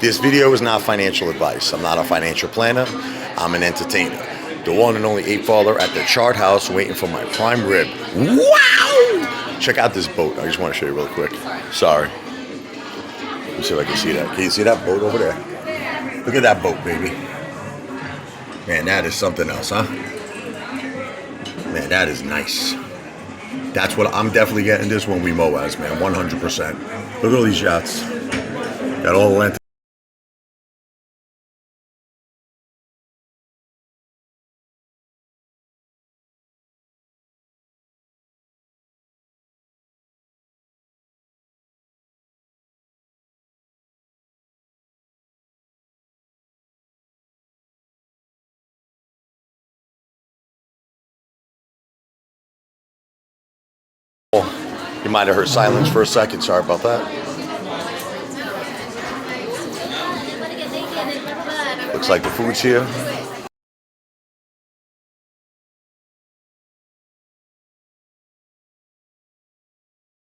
This video is not financial advice. I'm not a financial planner. I'm an entertainer. The one and only Apefather at the chart house waiting for my prime rib. Wow! Check out this boat. I just want to show you real quick. Sorry. Let me see if I can see that. Can you see that boat over there? Look at that boat, baby. Man, that is something else, huh? Man, that is nice. That's what I'm definitely getting this when we mow as, man. 100%. Look at all these yachts. Got all the length. You might have heard silence for a second. Sorry about that. Looks like the food's here.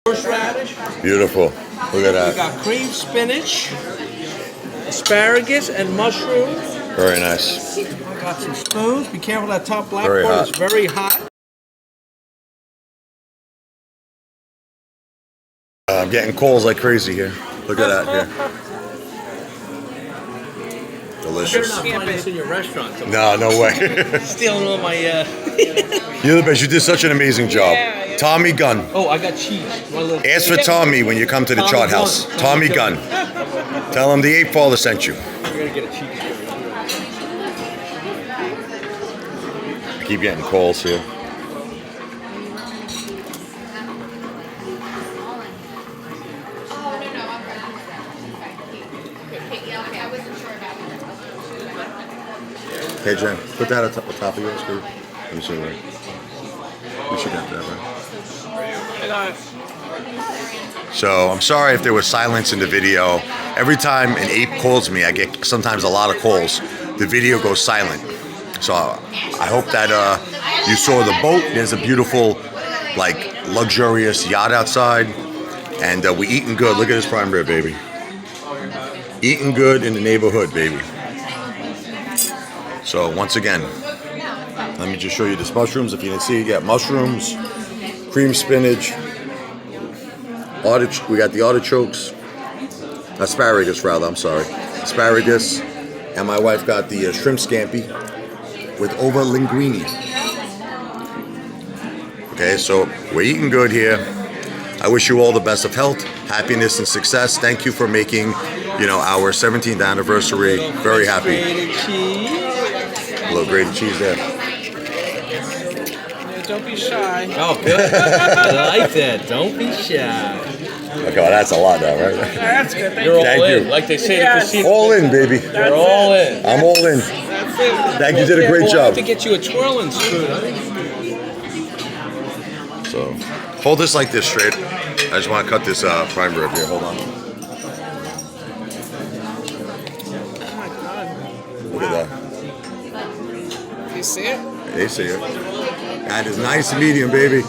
Horseradish. Beautiful. Look at that. We got cream spinach, asparagus, and mushrooms. Very nice. I got some spoons. Be careful, that top black Very part hot. is very hot. I'm getting calls like crazy here. Look at that here. Delicious. Can't this in your restaurant. No, no way. Stealing all my. You're the best. You did such an amazing job. Yeah. Tommy Gunn. Oh, I got cheese. Ask for Tommy when you come to the chart house. Tommy Gunn. Tell him the Apefather sent you. We're gonna get a cheese. I keep getting calls here. Hey Jen, put that on top of yours, dude. Let me see right. We should get that, right? So I'm sorry if there was silence in the video. Every time an ape calls me, I get sometimes a lot of calls. The video goes silent. So I hope that you saw the boat. There's a beautiful, like, luxurious yacht outside, and we eating good. Look at this prime rib, baby. Eating good in the neighborhood, baby. So once again, let me just show you this mushrooms. If you didn't see it yet, mushrooms, cream spinach, we got the artichokes, asparagus rather, I'm sorry. Asparagus, and my wife got the shrimp scampi with over linguine. Okay, so we're eating good here. I wish you all the best of health, happiness, and success. Thank you for making, our 17th anniversary very happy. A little grated cheese there. Yeah, don't be shy. Oh, good. I like that. Don't be shy. Okay, well, that's a lot now, right? That's good. You're all Thank in. you. Like they say Yes. at the casino. All in, baby. You're all in. I'm all in. That's it. Thank you, did a great We'll have job. to get you a twirling spoon. So, hold this like this straight. I just want to cut this prime rib here. Hold on. Oh my God. Look at that. Do you see it? They see it. That is nice and medium, baby.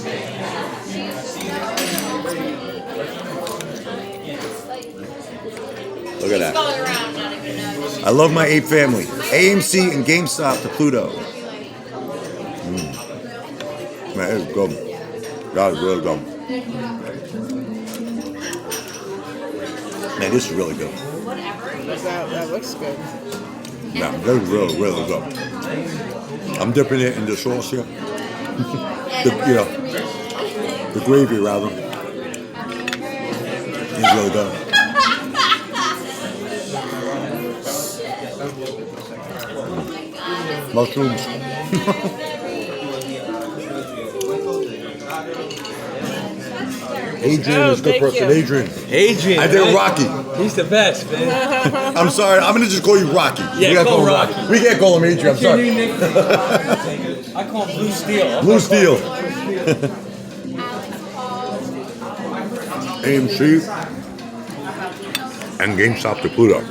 Look at that. I love my ape family. AMC and GameStop to Pluto. Man, it's good. That is really good. Man, this is really good. That looks good. Yeah, that's really, really good. I'm dipping it in the sauce here. The gravy rather. It's really good. Mushrooms. Adrian is a good person. Adrian. I did Rocky. He's the best, man. I'm sorry. I'm gonna just call you Rocky. Yeah, we gotta call him Rocky. We can't call him Adrian. I'm sorry. I call him Blue Steel. Blue Steel. AMC and GameStop to Pluto.